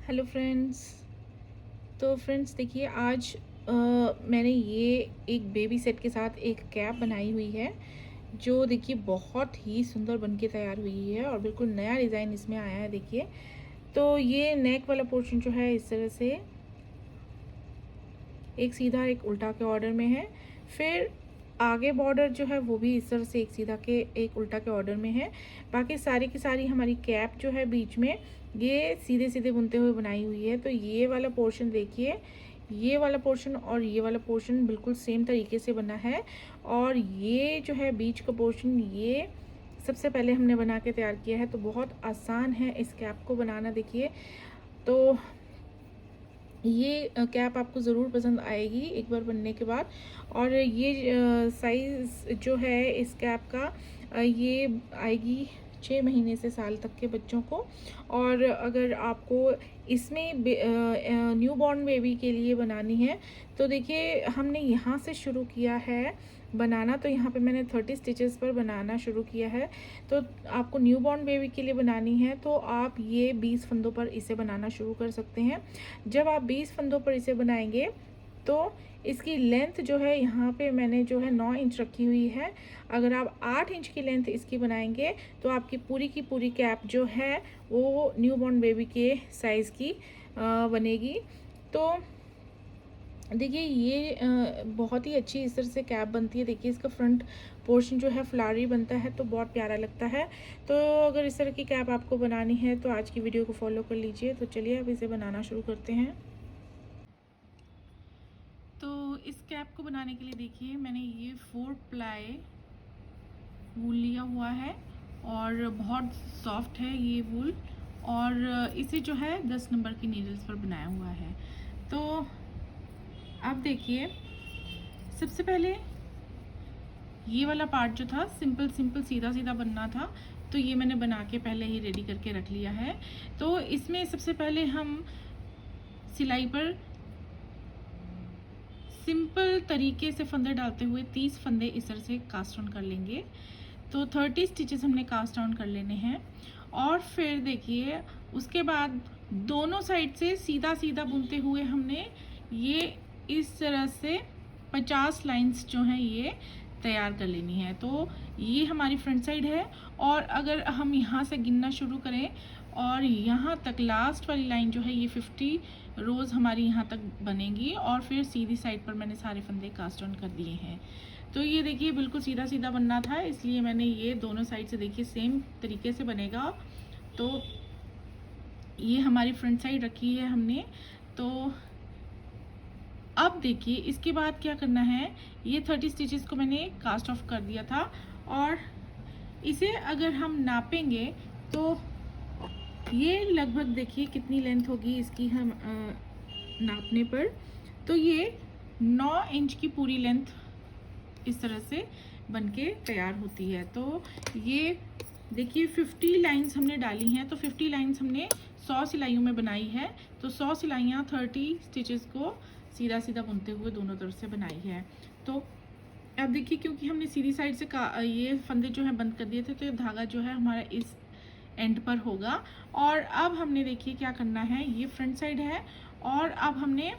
Hello friends. तो friends देखिए आज मैंने ये एक बेबी सेट के साथ एक कैप बनाई हुई है जो देखिए बहुत ही सुंदर बनके तैयार हुई है और बिल्कुल नया डिज़ाइन इसमें आया है। देखिए तो ये नेक वाला पोर्शन जो है इस तरह से एक सीधा एक उल्टा के ऑर्डर में है। फिर आगे बॉर्डर जो है वो भी इस तरह से एक सीधा के एक उल्टा के ऑर्डर में है। बाकी सारी की सारी हमारी कैप जो है बीच में ये सीधे सीधे बुनते हुए बनाई हुई है। तो ये वाला पोर्शन देखिए, ये वाला पोर्शन और ये वाला पोर्शन बिल्कुल सेम तरीके से बना है। और ये जो है बीच का पोर्शन ये सबसे पहले हमने बना के तैयार किया है। तो बहुत आसान है इस कैप को बनाना। देखिए तो ये कैप आपको ज़रूर पसंद आएगी एक बार बनने के बाद। और ये साइज़ जो है इस कैप का ये आएगी 6 महीने से साल तक के बच्चों को। और अगर आपको इसमें न्यू बॉर्न बेबी के लिए बनानी है तो देखिए हमने यहाँ से शुरू किया है बनाना। तो यहाँ पे मैंने 30 स्टिचेस पर बनाना शुरू किया है। तो आपको न्यू बॉर्न बेबी के लिए बनानी है तो आप ये 20 फंदों पर इसे बनाना शुरू कर सकते हैं। जब आप 20 फंदों पर इसे बनाएंगे तो इसकी लेंथ जो है यहाँ पे मैंने जो है 9 इंच रखी हुई है। अगर आप 8 इंच की लेंथ इसकी बनाएंगे तो आपकी पूरी की पूरी कैप जो है वो न्यू बॉर्न बेबी के साइज़ की बनेगी। तो देखिए ये बहुत ही अच्छी इस तरह से कैप बनती है। देखिए इसका फ्रंट पोर्शन जो है फ्लावरी बनता है तो बहुत प्यारा लगता है। तो अगर इस तरह की कैप आपको बनानी है तो आज की वीडियो को फॉलो कर लीजिए। तो चलिए अब इसे बनाना शुरू करते हैं। तो इस कैप को बनाने के लिए देखिए मैंने ये 4 प्लाई वूल लिया हुआ है और बहुत सॉफ्ट है ये वूल। और इसे जो है 10 नंबर की नीडल्स पर बनाया हुआ है। तो अब देखिए सबसे पहले ये वाला पार्ट जो था सिंपल सिंपल सीधा सीधा बनना था तो ये मैंने बना के पहले ही रेडी करके रख लिया है। तो इसमें सबसे पहले हम सिलाई पर सिंपल तरीके से फंदे डालते हुए 30 फंदे इस तरह से कास्ट ऑन कर लेंगे। तो 30 स्टिचेस हमने कास्ट ऑन कर लेने हैं। और फिर देखिए उसके बाद दोनों साइड से सीधा सीधा बुनते हुए हमने ये इस तरह से 50 लाइंस जो हैं ये तैयार कर लेनी है। तो ये हमारी फ्रंट साइड है। और अगर हम यहाँ से गिनना शुरू करें और यहाँ तक लास्ट वाली लाइन जो है ये 50 रोज़ हमारी यहाँ तक बनेगी। और फिर सीधी साइड पर मैंने सारे फंदे कास्ट ऑन कर दिए हैं। तो ये देखिए बिल्कुल सीधा सीधा बनना था इसलिए मैंने ये दोनों साइड से देखिए सेम तरीके से बनेगा। तो ये हमारी फ्रंट साइड रखी है हमने। तो अब देखिए इसके बाद क्या करना है, ये 30 स्टिचेस को मैंने कास्ट ऑफ कर दिया था। और इसे अगर हम नापेंगे तो ये लगभग देखिए कितनी लेंथ होगी इसकी हम नापने पर। तो ये 9 इंच की पूरी लेंथ इस तरह से बनके तैयार होती है। तो ये देखिए 50 लाइंस हमने डाली हैं। तो 50 लाइंस हमने 100 सिलाइयों में बनाई है। तो 100 सिलाइयाँ 30 स्टिचेस को सीधा सीधा बुनते हुए दोनों तरफ से बनाई है। तो अब देखिए क्योंकि हमने सीधी साइड से ये फंदे जो है बंद कर दिए थे तो ये धागा जो है हमारा इस एंड पर होगा। और अब हमने देखिए क्या करना है, ये फ्रंट साइड है और अब हमने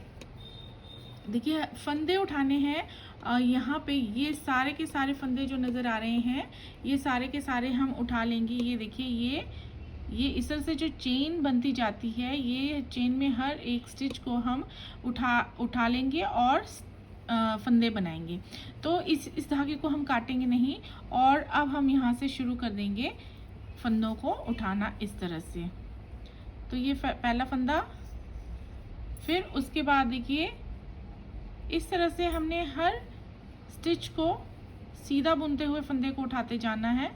देखिए फंदे उठाने हैं। यहाँ पे ये सारे के सारे फंदे जो नज़र आ रहे हैं ये सारे के सारे हम उठा लेंगे। ये देखिए ये इस तरह से जो चेन बनती जाती है ये चेन में हर एक स्टिच को हम उठा लेंगे और फंदे बनाएंगे। तो इस धागे को हम काटेंगे नहीं। और अब हम यहाँ से शुरू कर देंगे फंदों को उठाना इस तरह से। तो ये पहला फंदा, फिर उसके बाद देखिए इस तरह से हमने हर स्टिच को सीधा बुनते हुए फंदे को उठाते जाना है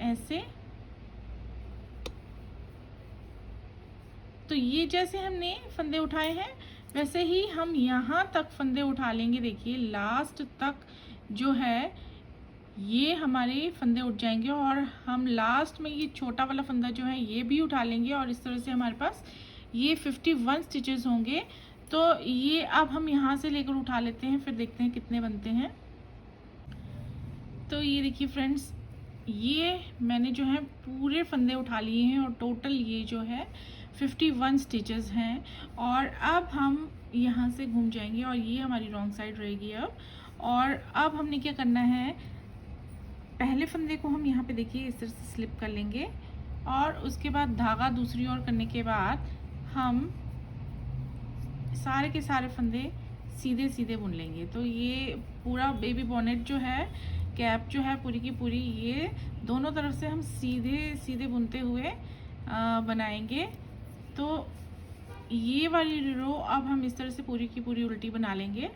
ऐसे। तो ये जैसे हमने फंदे उठाए हैं वैसे ही हम यहाँ तक फंदे उठा लेंगे। देखिए लास्ट तक जो है ये हमारे फंदे उठ जाएंगे और हम लास्ट में ये छोटा वाला फंदा जो है ये भी उठा लेंगे। और इस तरह से हमारे पास ये 51 स्टिचेस होंगे। तो ये अब हम यहाँ से लेकर उठा लेते हैं फिर देखते हैं कितने बनते हैं। तो ये देखिए फ्रेंड्स ये मैंने जो है पूरे फंदे उठा लिए हैं और टोटल ये जो है 51 स्टिचेस हैं। और अब हम यहाँ से घूम जाएंगे और ये हमारी रॉन्ग साइड रहेगी अब। और अब हमने क्या करना है, पहले फंदे को हम यहाँ पे देखिए इस तरह से स्लिप कर लेंगे और उसके बाद धागा दूसरी ओर करने के बाद हम सारे के सारे फंदे सीधे सीधे बुन लेंगे। तो ये पूरा बेबी बोनेट जो है, कैप जो है पूरी की पूरी, ये दोनों तरफ से हम सीधे सीधे बुनते हुए बनाएंगे। तो ये वाली रो अब हम इस तरह से पूरी की पूरी उल्टी बना लेंगे।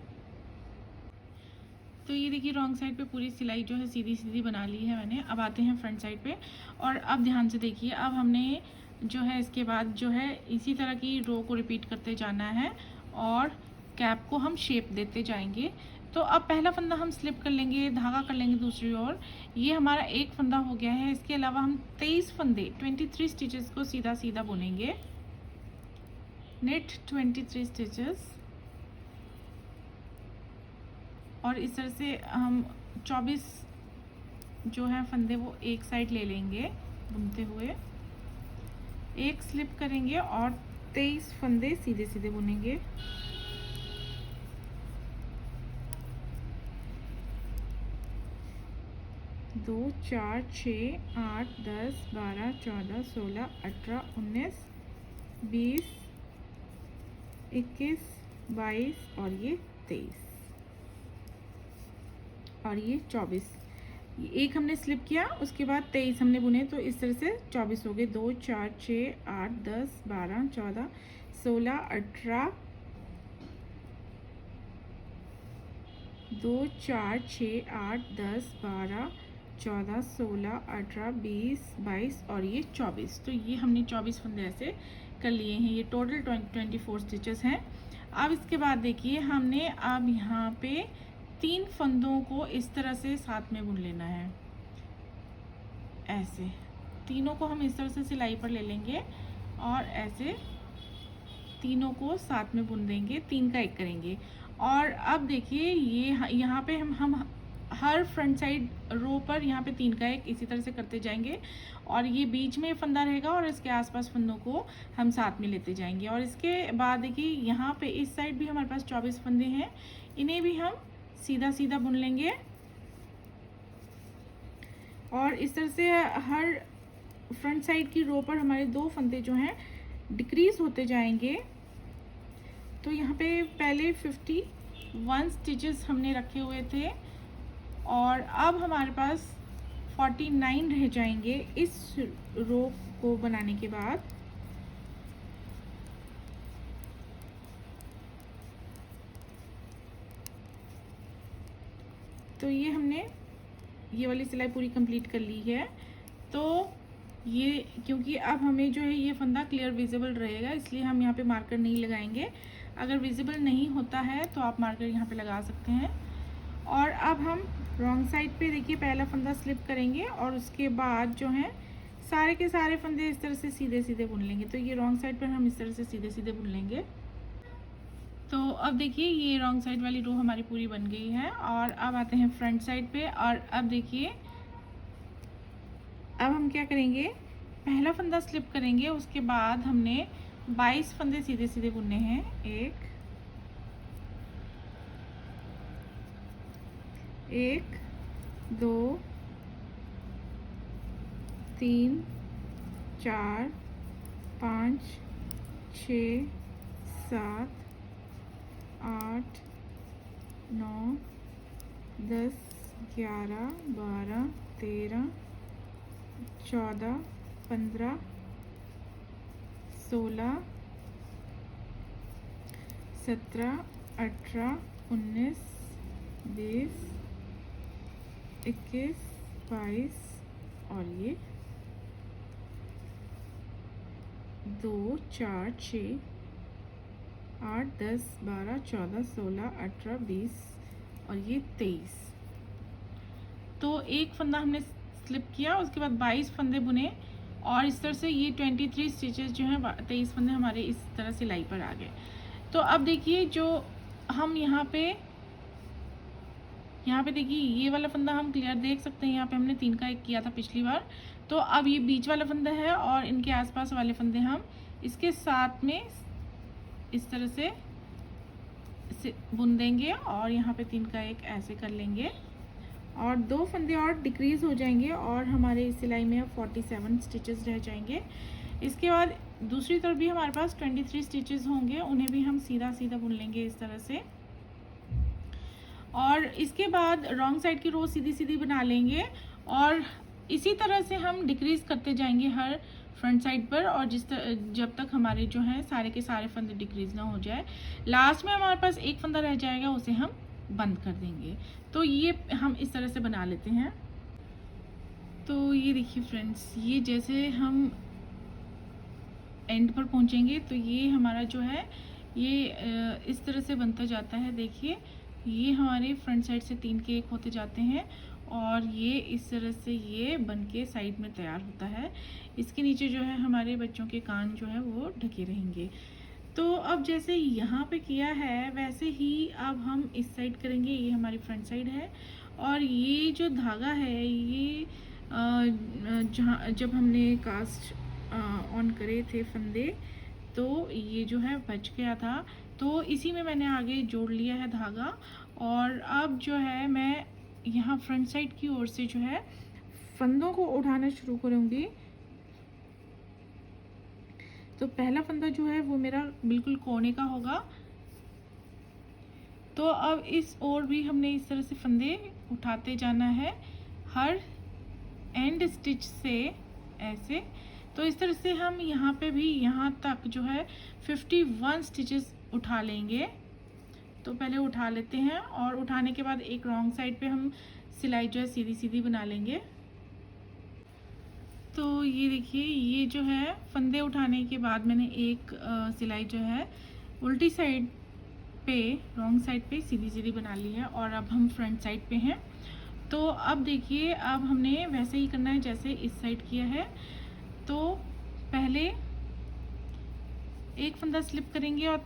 तो ये देखिए रॉन्ग साइड पे पूरी सिलाई जो है सीधी सीधी बना ली है मैंने। अब आते हैं फ्रंट साइड पे और अब ध्यान से देखिए, अब हमने जो है इसके बाद जो है इसी तरह की रो को रिपीट करते जाना है और कैप को हम शेप देते जाएंगे। तो अब पहला फंदा हम स्लिप कर लेंगे, धागा कर लेंगे दूसरी ओर। ये हमारा एक फंदा हो गया है। इसके अलावा हम 23 फंदे 23 स्टिचेस को सीधा सीधा बुनेंगे। नेट 23 स्टिचेस और इस तरह से हम 24 जो है फंदे वो एक साइड ले लेंगे बुनते हुए, एक स्लिप करेंगे और 23 फंदे सीधे सीधे बुनेंगे। दो, 4, 6, 8, 10, 12, 14, 16, 18, 19, 20, 21, 22 और ये 23 और ये 24। एक हमने स्लिप किया, उसके बाद 23 हमने बुने, तो इस तरह से 24 हो गए। 2, 4, 6, 8, 10, 12, 14, 16, 18, 2, 4, 6, 8, 10, 12, 14, 16, 18, 20, 22 और ये 24। तो ये हमने 24 फंदे ऐसे कर लिए हैं। ये टोटल 24 स्टिचेस हैं। अब इसके बाद देखिए हमने अब यहाँ पे 3 फंदों को इस तरह से साथ में बुन लेना है। ऐसे तीनों को हम इस तरह से सिलाई पर ले लेंगे और ऐसे तीनों को साथ में बुन देंगे, 3 का 1 करेंगे। और अब देखिए ये यहाँ पे हम हर फ्रंट साइड रो पर यहाँ पे 3 का 1 इसी तरह से करते जाएंगे और ये बीच में फंदा रहेगा और इसके आसपास फंदों को हम साथ में लेते जाएंगे। और इसके बाद देखिए यहाँ पे इस साइड भी हमारे पास 24 फंदे हैं, इन्हें भी हम सीधा सीधा बुन लेंगे और इस तरह से हर फ्रंट साइड की रो पर हमारे 2 फंदे जो हैं डिक्रीज होते जाएंगे। तो यहाँ पे पहले 51 स्टिचेस हमने रखे हुए थे और अब हमारे पास 49 रह जाएंगे इस रो को बनाने के बाद। तो ये हमने ये वाली सिलाई पूरी कंप्लीट कर ली है। तो ये क्योंकि अब हमें जो है ये फंदा क्लियर विजिबल रहेगा, इसलिए हम यहाँ पे मार्कर नहीं लगाएंगे। अगर विजिबल नहीं होता है तो आप मार्कर यहाँ पे लगा सकते हैं। और अब हम रॉन्ग साइड पे देखिए पहला फंदा स्लिप करेंगे और उसके बाद जो है सारे के सारे फंदे इस तरह से सीधे सीधे बुन लेंगे। तो ये रॉन्ग साइड पर हम इस तरह से सीधे सीधे बुन लेंगे। तो अब देखिए ये रॉन्ग साइड वाली रो हमारी पूरी बन गई है। और अब आते हैं फ्रंट साइड पे और अब देखिए अब हम क्या करेंगे, पहला फंदा स्लिप करेंगे, उसके बाद हमने 22 फंदे सीधे सीधे बुनने हैं। 1, 2, 3, 4, 5, 6, 7, 8, 9, 10, 11, 12, 13, 14, 15, 16, 17, 18, 19, 20, 21, 22 और ये 2, 4, 6, 8, 10, 12, 14, 16, 18, 20 और ये 23। तो एक फंदा हमने स्लिप किया, उसके बाद 22 फंदे बुने और इस तरह से ये 23 स्टिचेस जो हैं 23 फंदे हमारे इस तरह सिलाई पर आ गए। तो अब देखिए जो हम यहाँ पे यहाँ पे देखिए ये वाला फंदा हम क्लियर देख सकते हैं, यहाँ पे हमने 3 का 1 किया था पिछली बार। तो अब ये बीच वाला फंदा है और इनके आसपास वाले फंदे हम इसके साथ में इस तरह से बुन देंगे और यहाँ पे 3 का 1 ऐसे कर लेंगे और 2 फंदे और डिक्रीज़ हो जाएंगे और हमारे इस सिलाई में अब 47 स्टिचेस रह जाएंगे। इसके बाद दूसरी तरफ भी हमारे पास 23 स्टिचेस होंगे, उन्हें भी हम सीधा सीधा बुन लेंगे इस तरह से। और इसके बाद रॉन्ग साइड की रो सीधी सीधी बना लेंगे और इसी तरह से हम डिक्रीज़ करते जाएंगे हर फ्रंट साइड पर, और जब तक हमारे जो हैं सारे के सारे फंदे डिक्रीज़ ना हो जाए। लास्ट में हमारे पास एक फंदा रह जाएगा, उसे हम बंद कर देंगे। तो ये हम इस तरह से बना लेते हैं। तो ये देखिए फ्रेंड्स, ये जैसे हम एंड पर पहुंचेंगे तो ये हमारा जो है ये इस तरह से बनता जाता है। देखिए ये हमारे फ्रंट साइड से 3 के 1 होते जाते हैं और ये इस तरह से ये बन के साइड में तैयार होता है। इसके नीचे जो है हमारे बच्चों के कान जो है वो ढके रहेंगे। तो अब जैसे यहाँ पे किया है वैसे ही अब हम इस साइड करेंगे। ये हमारी फ्रंट साइड है और ये जो धागा है ये जहाँ जब हमने कास्ट ऑन करे थे फंदे तो ये जो है बच गया था, तो इसी में मैंने आगे जोड़ लिया है धागा। और अब जो है मैं यहाँ फ्रंट साइड की ओर से जो है फंदों को उठाना शुरू करूँगी। तो पहला फंदा जो है वो मेरा बिल्कुल कोने का होगा। तो अब इस ओर भी हमने इस तरह से फंदे उठाते जाना है हर एंड स्टिच से ऐसे। तो इस तरह से हम यहाँ पे भी यहाँ तक जो है 51 स्टिचेस उठा लेंगे। तो पहले उठा लेते हैं और उठाने के बाद एक रॉन्ग साइड पे हम सिलाई जो है सीधी सीधी बना लेंगे। तो ये देखिए ये जो है फंदे उठाने के बाद मैंने एक सिलाई जो है उल्टी साइड पे रॉन्ग साइड पे सीधी सीधी बना ली है और अब हम फ्रंट साइड पे हैं। तो अब देखिए अब हमने वैसे ही करना है जैसे इस साइड किया है। तो पहले एक फंदा स्लिप करेंगे और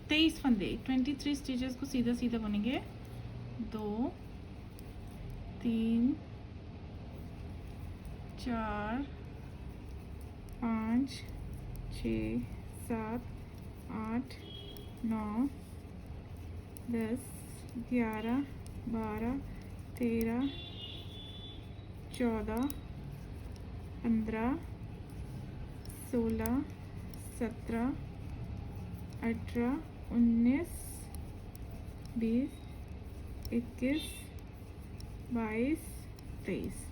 23 फंदे 23 स्टिचेस को सीधा सीधा बनेंगे। 2 3 4 5 6 7 8 9 10 11 12 13 14 15 16 17 18 19 20 21 22 23।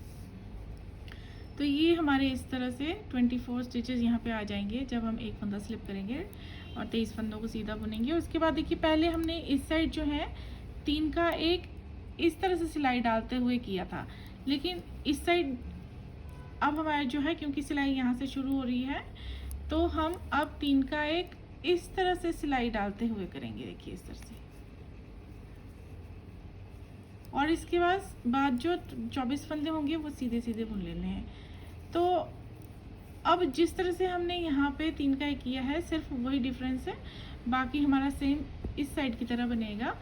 तो ये हमारे इस तरह से 24 स्टिचेस यहाँ पे आ जाएंगे जब हम एक फंदा स्लिप करेंगे और 23 फंदों को सीधा बुनेंगे। उसके बाद देखिए पहले हमने इस साइड जो है 3 का 1 इस तरह से सिलाई डालते हुए किया था, लेकिन इस साइड अब हमारा जो है क्योंकि सिलाई यहाँ से शुरू हो रही है तो हम अब 3 का 1 इस तरह से सिलाई डालते हुए करेंगे। देखिए इस तरह से, और इसके बाद जो 24 फंदे होंगे वो सीधे सीधे बुन लेने हैं। तो अब जिस तरह से हमने यहाँ पे 3 का 1 किया है सिर्फ वही डिफरेंस है, बाकी हमारा सेम इस साइड की तरह बनेगा।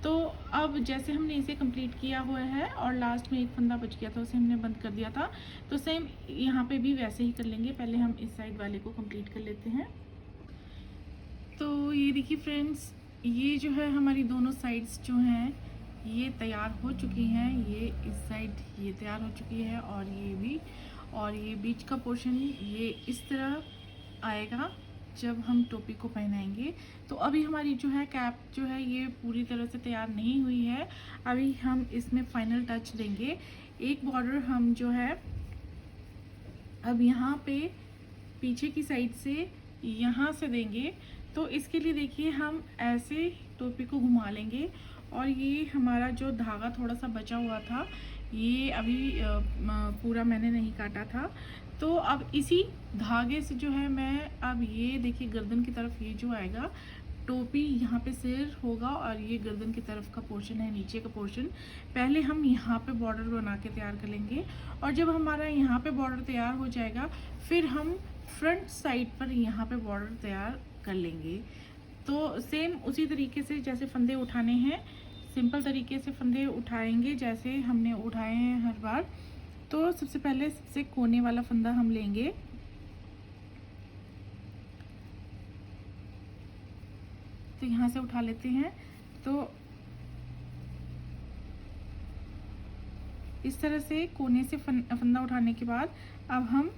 तो अब जैसे हमने इसे कंप्लीट किया हुआ है और लास्ट में एक फंदा बच गया था उसे हमने बंद कर दिया था, तो सेम यहाँ पे भी वैसे ही कर लेंगे। पहले हम इस साइड वाले को कंप्लीट कर लेते हैं। तो ये देखिए फ्रेंड्स, ये जो है हमारी दोनों साइड्स जो हैं ये तैयार हो चुकी हैं। ये इस साइड ये तैयार हो चुकी है और ये भी, और ये बीच का पोर्शन ये इस तरह आएगा जब हम टोपी को पहनाएंगे। तो अभी हमारी जो है कैप जो है ये पूरी तरह से तैयार नहीं हुई है, अभी हम इसमें फाइनल टच देंगे। एक बॉर्डर हम जो है अब यहाँ पे पीछे की साइड से यहाँ से देंगे। तो इसके लिए देखिए हम ऐसे टोपी को घुमा लेंगे और ये हमारा जो धागा थोड़ा सा बचा हुआ था ये अभी पूरा मैंने नहीं काटा था। तो अब इसी धागे से जो है मैं अब ये देखिए गर्दन की तरफ ये जो आएगा टोपी यहाँ पे सिर होगा और ये गर्दन की तरफ का पोर्शन है नीचे का पोर्शन, पहले हम यहाँ पे बॉर्डर बना के तैयार कर लेंगे। और जब हमारा यहाँ पे बॉर्डर तैयार हो जाएगा फिर हम फ्रंट साइड पर यहाँ पे बॉर्डर तैयार कर लेंगे। तो सेम उसी तरीके से जैसे फंदे उठाने हैं सिंपल तरीके से फंदे उठाएंगे जैसे हमने उठाए हैं हर बार। तो सबसे पहले सबसे कोने वाला फंदा हम लेंगे, तो यहाँ से उठा लेते हैं। तो इस तरह से कोने से फंदा उठाने के बाद अब हम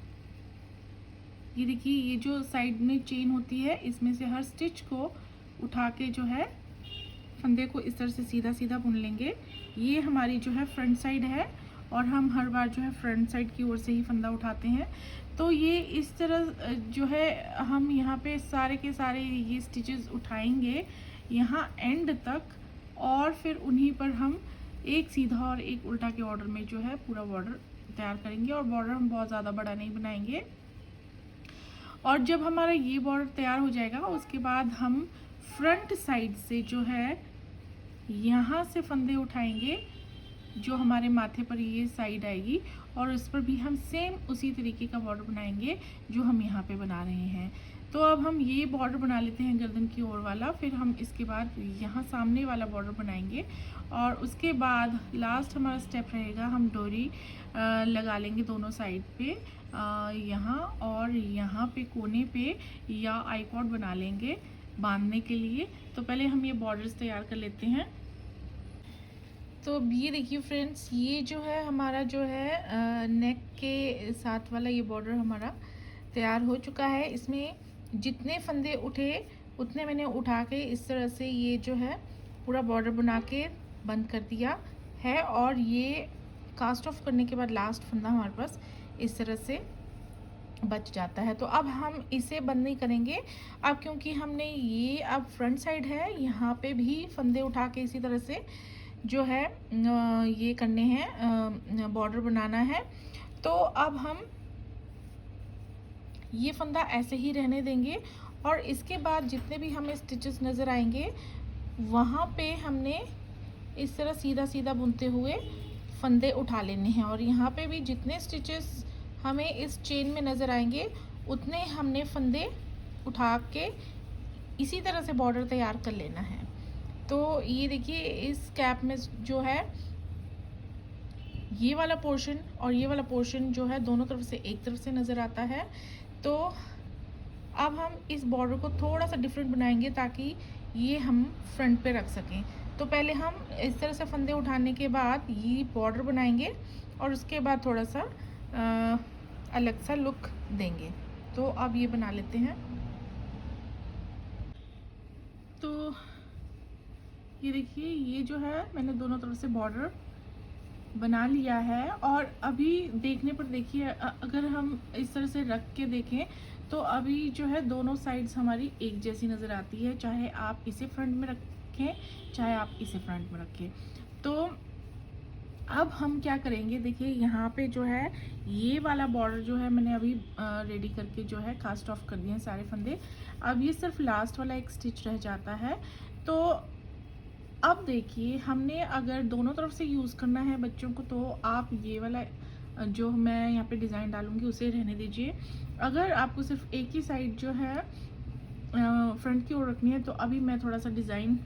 ये देखिए, ये जो साइड में चेन होती है इसमें से हर स्टिच को उठा के जो है फंदे को इस तरह से सीधा सीधा बुन लेंगे। ये हमारी जो है फ्रंट साइड है और हम हर बार जो है फ्रंट साइड की ओर से ही फंदा उठाते हैं। तो ये इस तरह जो है हम यहाँ पे सारे के सारे ये स्टिचेस उठाएंगे यहाँ एंड तक, और फिर उन्हीं पर हम एक सीधा और एक उल्टा के ऑर्डर में जो है पूरा बॉर्डर तैयार करेंगे। और बॉर्डर हम बहुत ज़्यादा बड़ा नहीं बनाएंगे। और जब हमारा ये बॉर्डर तैयार हो जाएगा उसके बाद हम फ्रंट साइड से जो है यहाँ से फंदे उठाएंगे, जो हमारे माथे पर ये साइड आएगी, और उस पर भी हम सेम उसी तरीके का बॉर्डर बनाएंगे जो हम यहाँ पे बना रहे हैं। तो अब हम ये बॉर्डर बना लेते हैं गर्दन की ओर वाला, फिर हम इसके बाद यहाँ सामने वाला बॉर्डर बनाएंगे, और उसके बाद लास्ट हमारा स्टेप रहेगा, हम डोरी लगा लेंगे दोनों साइड पे, यहाँ और यहाँ पे कोने पे, या आई कॉर्ड बना लेंगे बांधने के लिए। तो पहले हम ये बॉर्डर्स तैयार कर लेते हैं। तो अब ये देखिए फ्रेंड्स, ये जो है हमारा जो है नेक के साथ वाला ये बॉर्डर हमारा तैयार हो चुका है। इसमें जितने फंदे उठे उतने मैंने उठा के इस तरह से ये जो है पूरा बॉर्डर बना के बंद कर दिया है। और ये कास्ट ऑफ करने के बाद लास्ट फंदा हमारे पास इस तरह से बच जाता है। तो अब हम इसे बंद नहीं करेंगे अब, क्योंकि हमने ये अब फ्रंट साइड है, यहाँ पे भी फंदे उठा के इसी तरह से जो है ये करने हैं, बॉर्डर बनाना है। तो अब हम ये फंदा ऐसे ही रहने देंगे, और इसके बाद जितने भी हमें स्टिचेस नज़र आएंगे वहाँ पे हमने इस तरह सीधा सीधा बुनते हुए फंदे उठा लेने हैं। और यहाँ पे भी जितने स्टिचेस हमें इस चेन में नज़र आएंगे उतने हमने फंदे उठा के इसी तरह से बॉर्डर तैयार कर लेना है। तो ये देखिए, इस कैप में जो है ये वाला पोर्शन और ये वाला पोर्शन जो है दोनों तरफ से एक तरफ से नज़र आता है। तो अब हम इस बॉर्डर को थोड़ा सा डिफरेंट बनाएंगे ताकि ये हम फ्रंट पे रख सकें। तो पहले हम इस तरह से फंदे उठाने के बाद ये बॉर्डर बनाएंगे और उसके बाद थोड़ा सा अलग सा लुक देंगे। तो अब ये बना लेते हैं। तो ये देखिए, ये जो है मैंने दोनों तरफ से बॉर्डर बना लिया है। और अभी देखने पर देखिए, अगर हम इस तरह से रख के देखें तो अभी जो है दोनों साइड्स हमारी एक जैसी नज़र आती है, चाहे आप इसे फ्रंट में रखें चाहे आप इसे फ्रंट में रखें। तो अब हम क्या करेंगे, देखिए यहाँ पे जो है ये वाला बॉर्डर जो है मैंने अभी रेडी करके जो है कास्ट ऑफ कर दिए हैं सारे फंदे। अब ये सिर्फ लास्ट वाला एक स्टिच रह जाता है। तो अब देखिए, हमने अगर दोनों तरफ से यूज़ करना है बच्चों को, तो आप ये वाला जो मैं यहाँ पे डिज़ाइन डालूँगी उसे रहने दीजिए। अगर आपको सिर्फ एक ही साइड जो है फ्रंट की ओर रखनी है, तो अभी मैं थोड़ा सा डिज़ाइन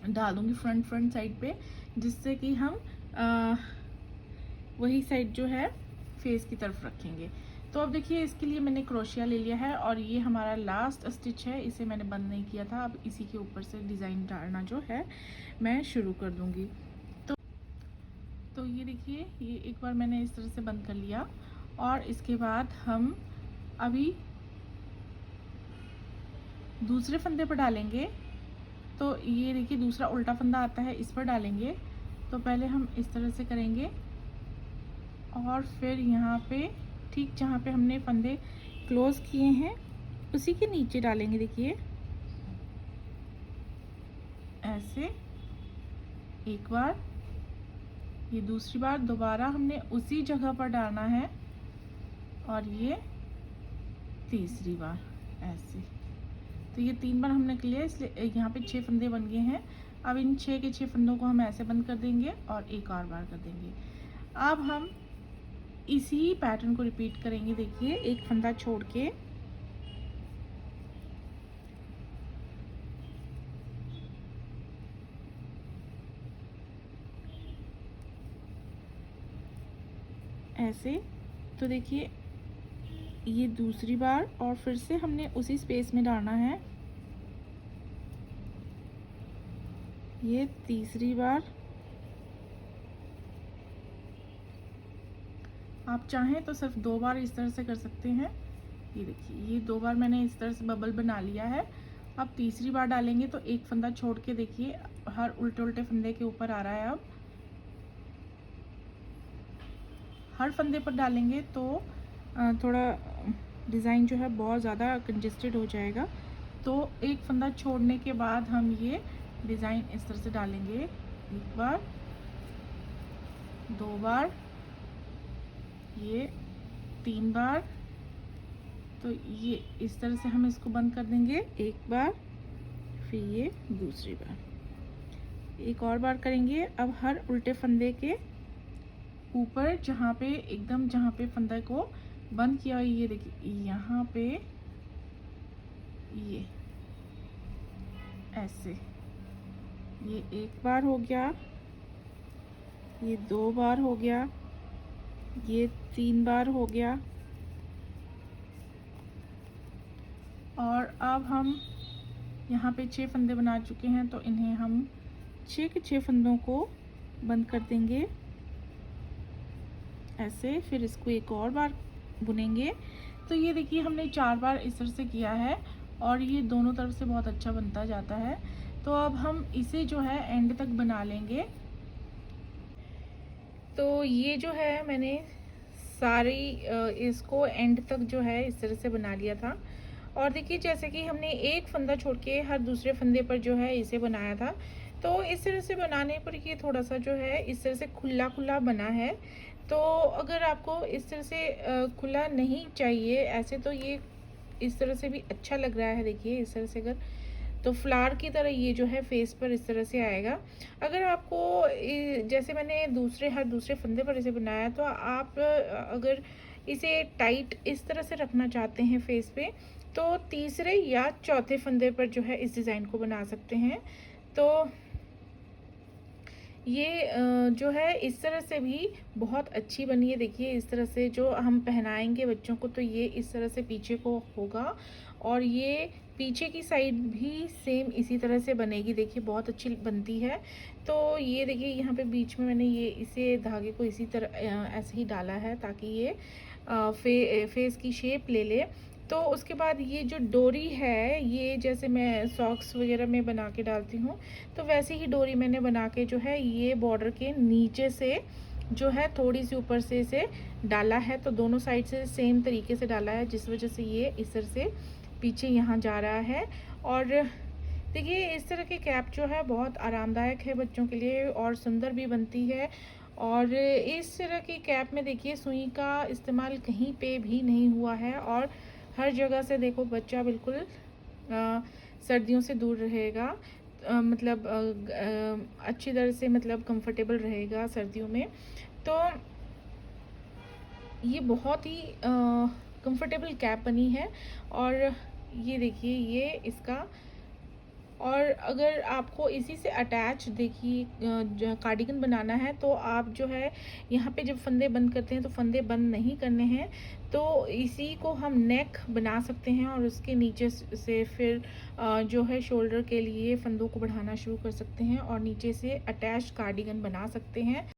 डाल दूँगी फ्रंट साइड पे, जिससे कि हम वही साइड जो है फेस की तरफ रखेंगे। तो अब देखिए, इसके लिए मैंने क्रोशिया ले लिया है और ये हमारा लास्ट स्टिच है, इसे मैंने बंद नहीं किया था। अब इसी के ऊपर से डिज़ाइन डालना जो है मैं शुरू कर दूँगी। तो ये देखिए, ये एक बार मैंने इस तरह से बंद कर लिया, और इसके बाद हम अभी दूसरे फंदे पर डालेंगे। तो ये देखिए, दूसरा उल्टा फंदा आता है, इस पर डालेंगे। तो पहले हम इस तरह से करेंगे और फिर यहाँ पे ठीक जहाँ पे हमने फंदे क्लोज किए हैं उसी के नीचे डालेंगे। देखिए ऐसे एक बार, ये दूसरी बार दोबारा हमने उसी जगह पर डालना है, और ये तीसरी बार ऐसे। तो ये 3 बार हमने किया, इसलिए यहाँ पे 6 फंदे बन गए हैं। अब इन 6 के 6 फंदों को हम ऐसे बंद कर देंगे और एक और बार कर देंगे। अब हम इसी पैटर्न को रिपीट करेंगे। देखिए, एक फंदा छोड़ के ऐसे। तो देखिए ये दूसरी बार, और फिर से हमने उसी स्पेस में डालना है। ये तीसरी बार। आप चाहें तो सिर्फ 2 बार इस तरह से कर सकते हैं। ये देखिए ये 2 बार मैंने इस तरह से बबल बना लिया है। अब तीसरी बार डालेंगे तो एक फंदा छोड़ के देखिए हर उल्टे उल्टे फंदे के ऊपर आ रहा है। अब हर फंदे पर डालेंगे तो थोड़ा डिज़ाइन जो है बहुत ज़्यादा कंजेस्टेड हो जाएगा। तो एक फंदा छोड़ने के बाद हम ये डिज़ाइन इस तरह से डालेंगे। एक बार, 2 बार, ये 3 बार। तो ये इस तरह से हम इसको बंद कर देंगे। एक बार, फिर ये दूसरी बार, एक और बार करेंगे। अब हर उल्टे फंदे के ऊपर जहाँ पे फंदे को बंद किया, ये देखिए यहाँ पे ये ऐसे, ये एक बार हो गया, ये 2 बार हो गया, ये 3 बार हो गया। और अब हम यहाँ पे 6 फंदे बना चुके हैं, तो इन्हें हम 6 के 6 फंदों को बंद कर देंगे ऐसे। फिर इसको एक और बार बुनेंगे। तो ये देखिए हमने 4 बार इस तरह से किया है और ये दोनों तरफ से बहुत अच्छा बनता जाता है। तो अब हम इसे जो है एंड तक बना लेंगे। तो ये जो है मैंने सारी इसको एंड तक जो है इस तरह से बना लिया था। और देखिए जैसे कि हमने एक फंदा छोड़ के हर दूसरे फंदे पर जो है इसे बनाया था, तो इस तरह से बनाने पर ये थोड़ा सा जो है इस तरह से खुला खुला बना है। तो अगर आपको इस तरह से खुला नहीं चाहिए ऐसे, तो ये इस तरह से भी अच्छा लग रहा है। देखिए इस तरह से अगर, तो फ्लावर की तरह ये जो है फेस पर इस तरह से आएगा। अगर आपको जैसे मैंने हर दूसरे फंदे पर इसे बनाया, तो आप अगर इसे टाइट इस तरह से रखना चाहते हैं फेस पे, तो तीसरे या चौथे फंदे पर जो है इस डिज़ाइन को बना सकते हैं। तो ये जो है इस तरह से भी बहुत अच्छी बनी है। देखिए इस तरह से जो हम पहनाएंगे बच्चों को, तो ये इस तरह से पीछे को होगा और ये पीछे की साइड भी सेम इसी तरह से बनेगी। देखिए बहुत अच्छी बनती है। तो ये देखिए यहाँ पे बीच में मैंने ये इसे धागे को इसी तरह ऐसे ही डाला है ताकि ये फेस की शेप ले ले। तो उसके बाद ये जो डोरी है, ये जैसे मैं सॉक्स वगैरह में बना के डालती हूँ, तो वैसे ही डोरी मैंने बना के जो है ये बॉर्डर के नीचे से जो है थोड़ी सी ऊपर से इसे डाला है। तो दोनों साइड से सेम तरीके से डाला है, जिस वजह से ये इस तरह से पीछे यहाँ जा रहा है। और देखिए इस तरह की कैप जो है बहुत आरामदायक है बच्चों के लिए और सुंदर भी बनती है। और इस तरह की कैप में देखिए सुई का इस्तेमाल कहीं पे भी नहीं हुआ है और हर जगह से देखो बच्चा बिल्कुल सर्दियों से दूर रहेगा, मतलब अच्छी तरह से मतलब कंफर्टेबल रहेगा सर्दियों में। तो ये बहुत ही कंफर्टेबल कैप बनी है। और ये देखिए ये इसका, और अगर आपको इसी से अटैच देखिए कार्डिगन बनाना है, तो आप जो है यहाँ पे जब फंदे बंद करते हैं तो फंदे बंद नहीं करने हैं, तो इसी को हम नेक बना सकते हैं और उसके नीचे से फिर जो है शोल्डर के लिए फंदों को बढ़ाना शुरू कर सकते हैं और नीचे से अटैच कार्डिगन बना सकते हैं।